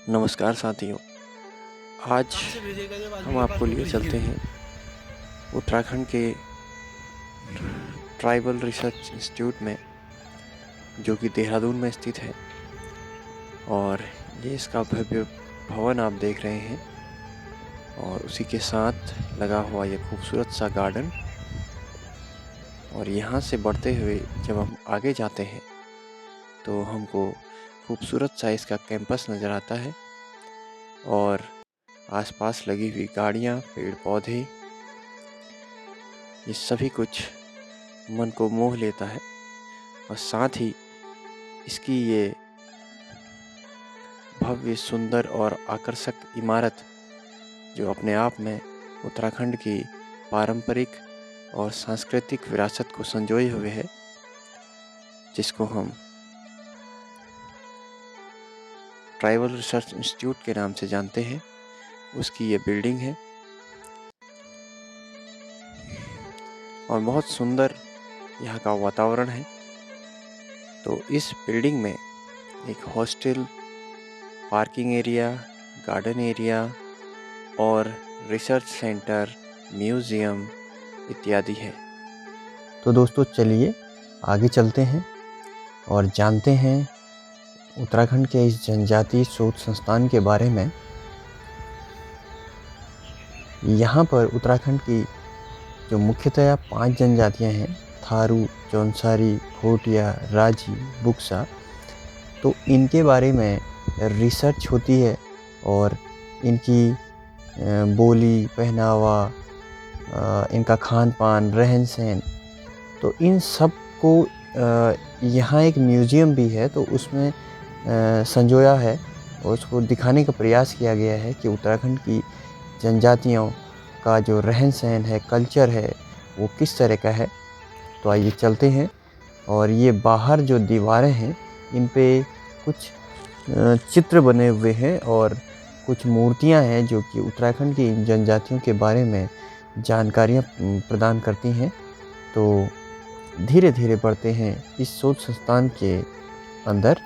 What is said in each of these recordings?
नमस्कार साथियों। आज हम आपको लिए चलते हैं उत्तराखंड के ट्राइबल रिसर्च इंस्टीट्यूट में, जो कि देहरादून में स्थित है। और ये इसका भव्य भवन आप देख रहे हैं और उसी के साथ लगा हुआ ये खूबसूरत सा गार्डन। और यहाँ से बढ़ते हुए जब हम आगे जाते हैं तो हमको खूबसूरत सा इसका कैंपस नज़र आता है और आसपास लगी हुई गाड़ियाँ, पेड़ पौधे, ये सभी कुछ मन को मोह लेता है। और साथ ही इसकी ये भव्य, सुंदर और आकर्षक इमारत, जो अपने आप में उत्तराखंड की पारंपरिक और सांस्कृतिक विरासत को संजोए हुए है, जिसको हम ट्राइबल रिसर्च इंस्टीट्यूट के नाम से जानते हैं, उसकी ये बिल्डिंग है। और बहुत सुंदर यहाँ का वातावरण है। तो इस बिल्डिंग में एक hostel, parking area, garden area और रिसर्च सेंटर, म्यूज़ियम इत्यादि है। तो दोस्तों चलिए आगे चलते हैं और जानते हैं उत्तराखंड के इस जनजातीय शोध संस्थान के बारे में। यहाँ पर उत्तराखंड की जो मुख्यतया 5 जनजातियाँ हैं, थारू, जौनसारी, भोटिया, राजी, बुक्सा, तो इनके बारे में रिसर्च होती है और इनकी बोली, पहनावा, इनका खान पान, रहन सहन, तो इन सब को यहाँ एक म्यूज़ियम भी है, तो उसमें संजोया है और उसको दिखाने का प्रयास किया गया है कि उत्तराखंड की जनजातियों का जो रहन सहन है, कल्चर है, वो किस तरह का है। तो आइए चलते हैं। और ये बाहर जो दीवारें हैं, इन पे कुछ चित्र बने हुए हैं और कुछ मूर्तियां हैं जो कि उत्तराखंड की इन जनजातियों के बारे में जानकारियां प्रदान करती हैं। तो धीरे धीरे बढ़ते हैं इस शोध संस्थान के अंदर।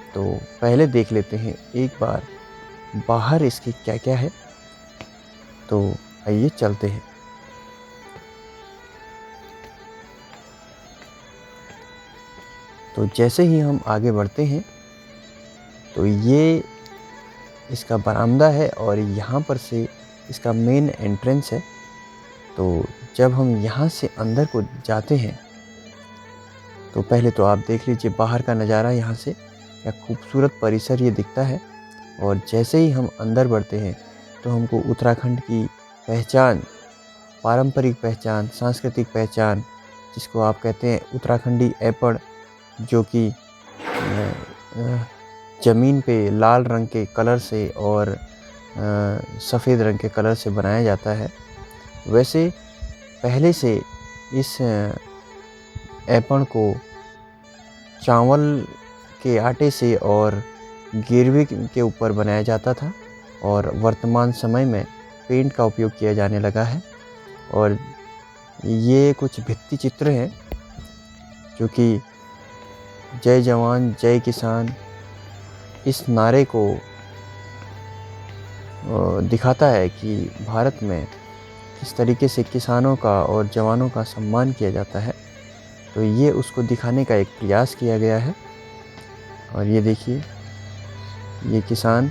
तो पहले देख लेते हैं एक बार बाहर इसके क्या क्या है। तो आइए चलते हैं। तो जैसे ही हम आगे बढ़ते हैं तो ये इसका बरामदा है और यहाँ पर से इसका मेन एंट्रेंस है। तो जब हम यहाँ से अंदर को जाते हैं तो पहले तो आप देख लीजिए बाहर का नज़ारा। यहाँ से क्या खूबसूरत परिसर ये दिखता है। और जैसे ही हम अंदर बढ़ते हैं तो हमको उत्तराखंड की पहचान, पारंपरिक पहचान, सांस्कृतिक पहचान, जिसको आप कहते हैं उत्तराखंडी एपड़, जो कि ज़मीन पे लाल रंग के कलर से और सफ़ेद रंग के कलर से बनाया जाता है। वैसे पहले से इस एपण को चावल के आटे से और गिरवे के ऊपर बनाया जाता था और वर्तमान समय में पेंट का उपयोग किया जाने लगा है। और ये कुछ भित्ति चित्र हैं जो कि जय जवान जय किसान, इस नारे को दिखाता है कि भारत में किस तरीके से किसानों का और जवानों का सम्मान किया जाता है। तो ये उसको दिखाने का एक प्रयास किया गया है। और ये देखिए, ये किसान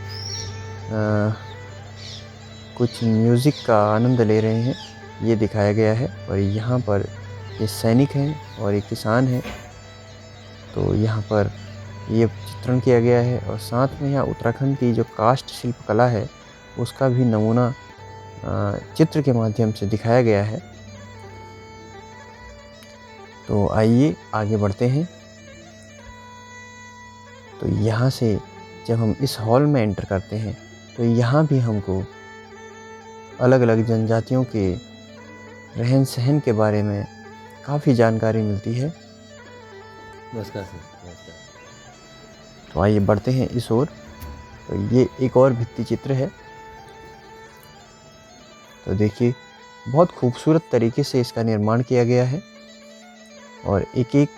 कुछ म्यूज़िक का आनंद ले रहे हैं, ये दिखाया गया है। और यहाँ पर ये सैनिक हैं और ये किसान हैं। तो यहाँ पर ये चित्रण किया गया है और साथ में यहाँ उत्तराखंड की जो काष्ठ शिल्प कला है, उसका भी नमूना चित्र के माध्यम से दिखाया गया है। तो आइए आगे बढ़ते हैं। तो यहाँ से जब हम इस हॉल में एंटर करते हैं तो यहाँ भी हमको अलग अलग जनजातियों के रहन सहन के बारे में काफ़ी जानकारी मिलती है। नमस्कार सर। नमस्कार। तो आइए बढ़ते हैं इस ओर। तो ये एक और भित्ति चित्र है। तो देखिए, बहुत खूबसूरत तरीके से इसका निर्माण किया गया है और एक एक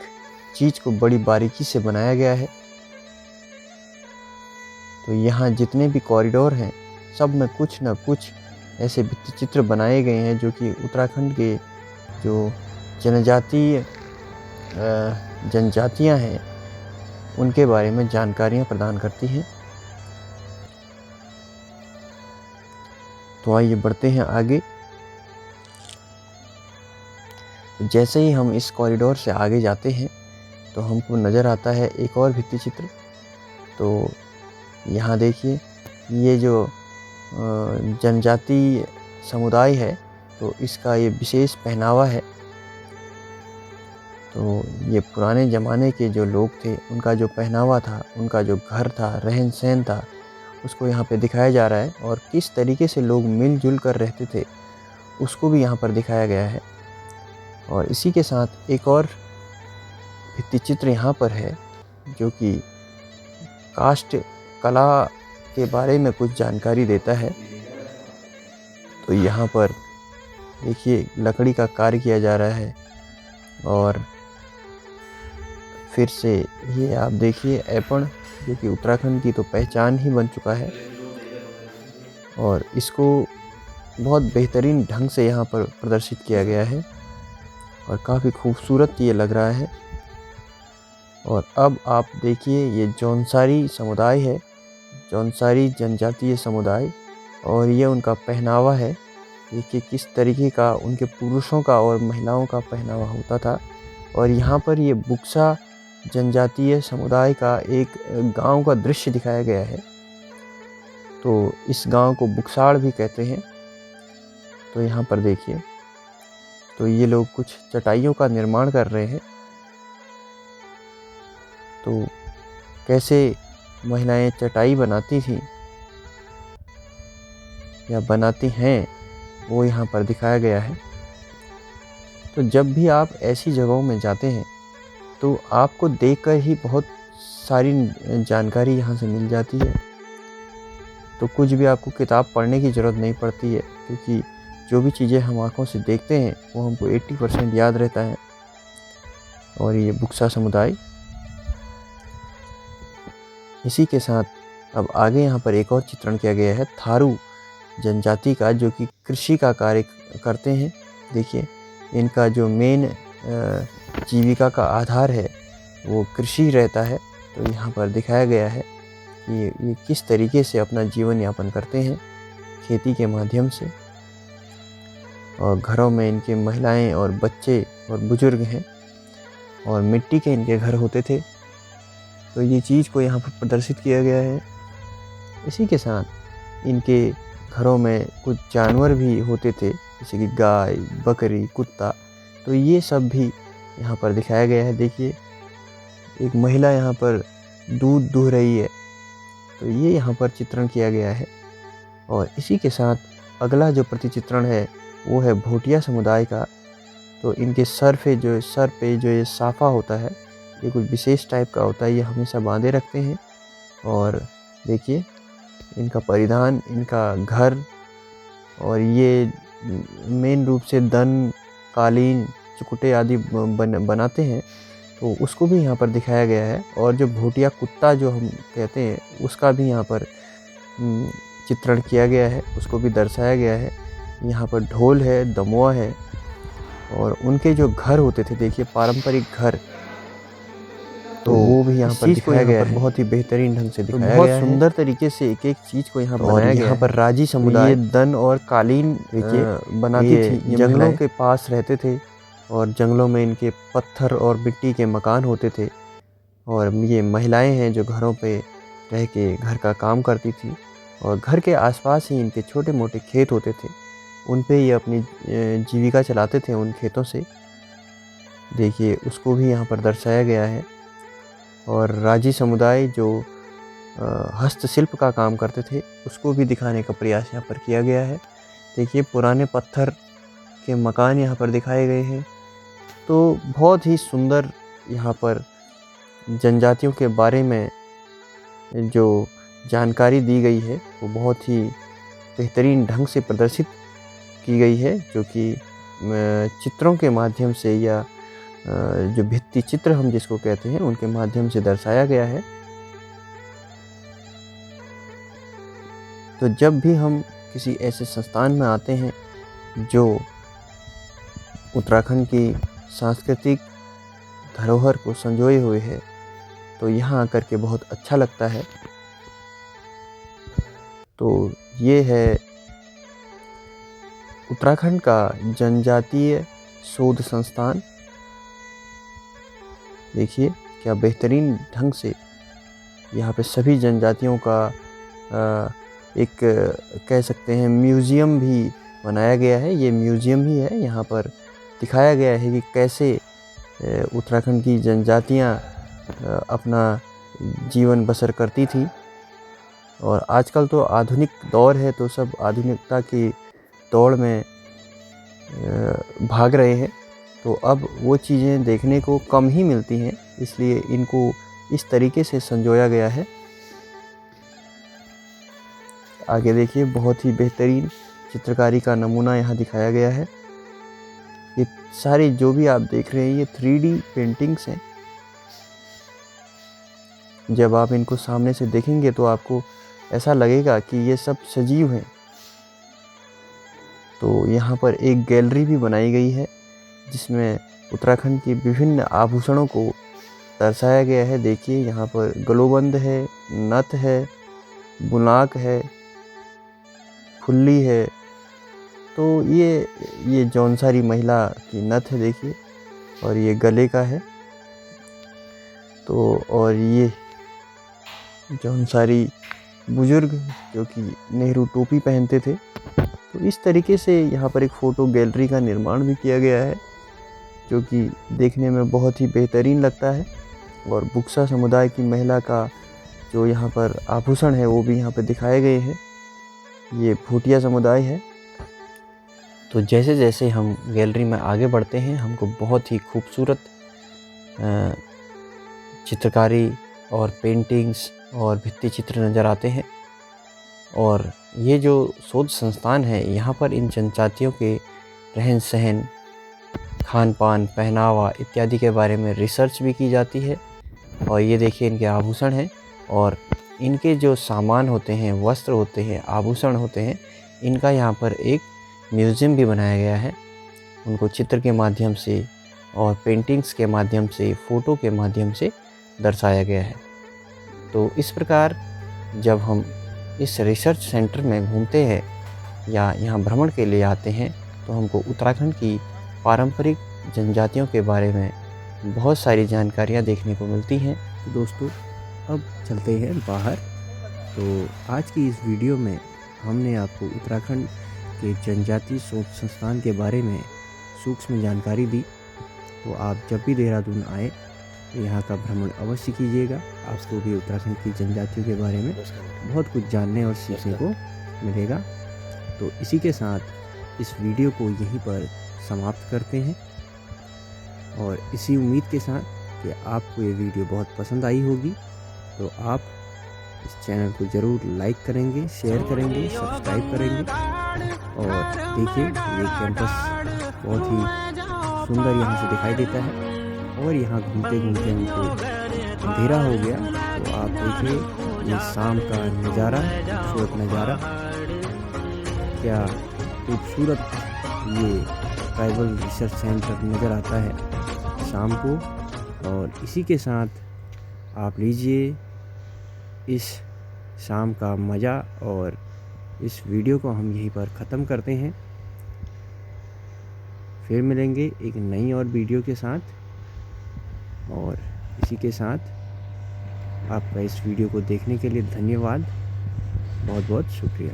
चीज़ को बड़ी बारीकी से बनाया गया है। तो यहाँ जितने भी कॉरिडोर हैं सब में कुछ न कुछ ऐसे भित्ति चित्र बनाए गए हैं जो कि उत्तराखंड के जो जनजातियाँ हैं उनके बारे में जानकारियाँ प्रदान करती हैं। तो आइए बढ़ते हैं आगे। जैसे ही हम इस कॉरिडोर से आगे जाते हैं तो हमको नज़र आता है एक और भित्ति चित्र। तो यहाँ देखिए, ये जो जनजाति समुदाय है तो इसका ये विशेष पहनावा है। तो ये पुराने ज़माने के जो लोग थे उनका जो पहनावा था, उनका जो घर था, रहन सहन था, उसको यहाँ पे दिखाया जा रहा है। और किस तरीके से लोग मिलजुल कर रहते थे उसको भी यहाँ पर दिखाया गया है। और इसी के साथ एक और भित्ति चित्र यहाँ पर है जो कि काष्ठ कला के बारे में कुछ जानकारी देता है। तो यहाँ पर देखिए लकड़ी का कार्य किया जा रहा है। और फिर से ये आप देखिए ऐपण, जो कि उत्तराखंड की तो पहचान ही बन चुका है। और इसको बहुत बेहतरीन ढंग से यहाँ पर प्रदर्शित किया गया है और काफ़ी खूबसूरत ये लग रहा है। और अब आप देखिए ये जौनसारी समुदाय है, जौनसारी जनजातीय समुदाय, और ये उनका पहनावा है। देखिए किस तरीके का उनके पुरुषों का और महिलाओं का पहनावा होता था। और यहाँ पर ये बुक्सा जनजातीय समुदाय का एक गांव का दृश्य दिखाया गया है। तो इस गांव को बुक्साड़ भी कहते हैं। तो यहाँ पर देखिए, तो ये लोग कुछ चटाइयों का निर्माण कर रहे हैं। तो कैसे महिलाएं चटाई बनाती थी या बनाती हैं वो यहाँ पर दिखाया गया है। तो जब भी आप ऐसी जगहों में जाते हैं तो आपको देखकर ही बहुत सारी जानकारी यहाँ से मिल जाती है। तो कुछ भी आपको किताब पढ़ने की ज़रूरत नहीं पड़ती है, क्योंकि जो भी चीज़ें हम आँखों से देखते हैं वो हमको 80% याद रहता है। और ये बुक्सा समुदाय, इसी के साथ अब आगे यहाँ पर एक और चित्रण किया गया है थारू जनजाति का, जो कि कृषि का कार्य करते हैं। देखिए इनका जो मेन जीविका का आधार है वो कृषि रहता है। तो यहाँ पर दिखाया गया है कि ये किस तरीके से अपना जीवन यापन करते हैं खेती के माध्यम से। और घरों में इनके महिलाएं और बच्चे और बुजुर्ग हैं और मिट्टी के इनके घर होते थे। तो ये चीज़ को यहाँ पर प्रदर्शित किया गया है। इसी के साथ इनके घरों में कुछ जानवर भी होते थे, जैसे कि गाय, बकरी, कुत्ता। तो ये सब भी यहाँ पर दिखाया गया है। देखिए एक महिला यहाँ पर दूध दूह रही है, तो ये यहाँ पर चित्रण किया गया है। और इसी के साथ अगला जो प्रतिचित्रण है वो है भोटिया समुदाय का। तो इनके सर पे जो ये साफा होता है, ये कुछ विशेष टाइप का होता है, ये हमेशा बांधे रखते हैं। और देखिए इनका परिधान, इनका घर, और ये मेन रूप से दन, कालीन, चुकुटे आदि बनाते हैं। तो उसको भी यहाँ पर दिखाया गया है। और जो भोटिया कुत्ता जो हम कहते हैं उसका भी यहाँ पर चित्रण किया गया है, उसको भी दर्शाया गया है। यहाँ पर ढोल है, दमुआ है, और उनके जो घर होते थे, देखिए पारंपरिक घर, तो वो भी यहाँ पर दिखाया गया है। बहुत ही बेहतरीन ढंग से दिखाया गया है। बहुत सुंदर तरीके से एक एक चीज़ को यहाँ बनाया गया है। यहाँ पर राजी समुदाय दन और कालीन बनाती थी, जंगलों के पास रहते थे और जंगलों में इनके पत्थर और मिट्टी के मकान होते थे। और ये महिलाएं हैं जो घरों पे रह के घर का काम करती थी, और घर के आसपास ही इनके छोटे मोटे खेत होते थे, उन पे ये अपनी जीविका चलाते थे उन खेतों से। देखिए उसको भी यहाँ पर दर्शाया गया है। और राजी समुदाय जो हस्तशिल्प का काम करते थे उसको भी दिखाने का प्रयास यहाँ पर किया गया है। देखिए पुराने पत्थर के मकान यहाँ पर दिखाए गए हैं। तो बहुत ही सुंदर यहाँ पर जनजातियों के बारे में जो जानकारी दी गई है वो बहुत ही बेहतरीन ढंग से प्रदर्शित की गई है, जो कि चित्रों के माध्यम से या जो भित्ति चित्र हम जिसको कहते हैं उनके माध्यम से दर्शाया गया है। तो जब भी हम किसी ऐसे संस्थान में आते हैं जो उत्तराखंड की सांस्कृतिक धरोहर को संजोए हुए है, तो यहाँ आकर के बहुत अच्छा लगता है। तो ये है उत्तराखंड का जनजातीय शोध संस्थान। देखिए क्या बेहतरीन ढंग से यहाँ पे सभी जनजातियों का एक कह सकते हैं म्यूज़ियम भी बनाया गया है। ये म्यूज़ियम ही है। यहाँ पर दिखाया गया है कि कैसे उत्तराखंड की जनजातियाँ अपना जीवन बसर करती थी। और आजकल तो आधुनिक दौर है, तो सब आधुनिकता की दौड़ में भाग रहे हैं, तो अब वो चीज़ें देखने को कम ही मिलती हैं, इसलिए इनको इस तरीके से संजोया गया है। आगे देखिए बहुत ही बेहतरीन चित्रकारी का नमूना यहाँ दिखाया गया है। ये सारी जो भी आप देख रहे हैं ये 3D पेंटिंग्स हैं। जब आप इनको सामने से देखेंगे तो आपको ऐसा लगेगा कि ये सब सजीव हैं। तो यहाँ पर एक गैलरी भी बनाई गई है जिसमें उत्तराखंड के विभिन्न आभूषणों को दर्शाया गया है। देखिए यहाँ पर गलोबंद है, नथ है, बुनाक है, फुल्ली है। तो ये जौनसारी महिला की नथ है देखिए, और ये गले का है। तो और ये जौनसारी बुजुर्ग जो कि नेहरू टोपी पहनते थे। तो इस तरीके से यहाँ पर एक फ़ोटो गैलरी का निर्माण भी किया गया है जो कि देखने में बहुत ही बेहतरीन लगता है। और बुक्सा समुदाय की महिला का जो यहाँ पर आभूषण है वो भी यहाँ पर दिखाए गए हैं। ये भूटिया समुदाय है। तो जैसे जैसे हम गैलरी में आगे बढ़ते हैं हमको बहुत ही खूबसूरत चित्रकारी और पेंटिंग्स और भित्ति चित्र नज़र आते हैं। और ये जो शोध संस्थान है यहाँ पर इन जनजातियों के रहन सहन, खान पान, पहनावा इत्यादि के बारे में रिसर्च भी की जाती है। और ये देखिए इनके आभूषण हैं, और इनके जो सामान होते हैं, वस्त्र होते हैं, आभूषण होते हैं, इनका यहाँ पर एक म्यूज़ियम भी बनाया गया है। उनको चित्र के माध्यम से और पेंटिंग्स के माध्यम से, फ़ोटो के माध्यम से दर्शाया गया है। तो इस प्रकार जब हम इस रिसर्च सेंटर में घूमते हैं या यहाँ भ्रमण के लिए आते हैं तो हमको उत्तराखंड की पारंपरिक जनजातियों के बारे में बहुत सारी जानकारियाँ देखने को मिलती हैं। तो दोस्तों अब चलते हैं बाहर। तो आज की इस वीडियो में हमने आपको उत्तराखंड के जनजातीय शोध संस्थान के बारे में सूक्ष्म जानकारी दी। तो आप जब भी देहरादून आए तो यहाँ का भ्रमण अवश्य कीजिएगा। आपको भी उत्तराखंड की जनजातियों के बारे में बहुत कुछ जानने और सीखने को मिलेगा। तो इसी के साथ इस वीडियो को यहीं पर समाप्त करते हैं, और इसी उम्मीद के साथ कि आपको ये वीडियो बहुत पसंद आई होगी। तो आप इस चैनल को ज़रूर लाइक करेंगे, शेयर करेंगे, सब्सक्राइब करेंगे। और देखिए ये कैंपस बहुत ही सुंदर यहाँ से दिखाई देता है। और यहाँ घूमते घूमते हमको अंधेरा हो गया, तो आप देखिए ये शाम का नज़ारा, खूबसूरत नज़ारा, क्या खूबसूरत ये ट्राइबल रिसर्च सेंटर नज़र आता है शाम को। और इसी के साथ आप लीजिए इस शाम का मज़ा, और इस वीडियो को हम यहीं पर ख़त्म करते हैं। फिर मिलेंगे एक नई और वीडियो के साथ। और इसी के साथ आपका इस वीडियो को देखने के लिए धन्यवाद। बहुत बहुत शुक्रिया।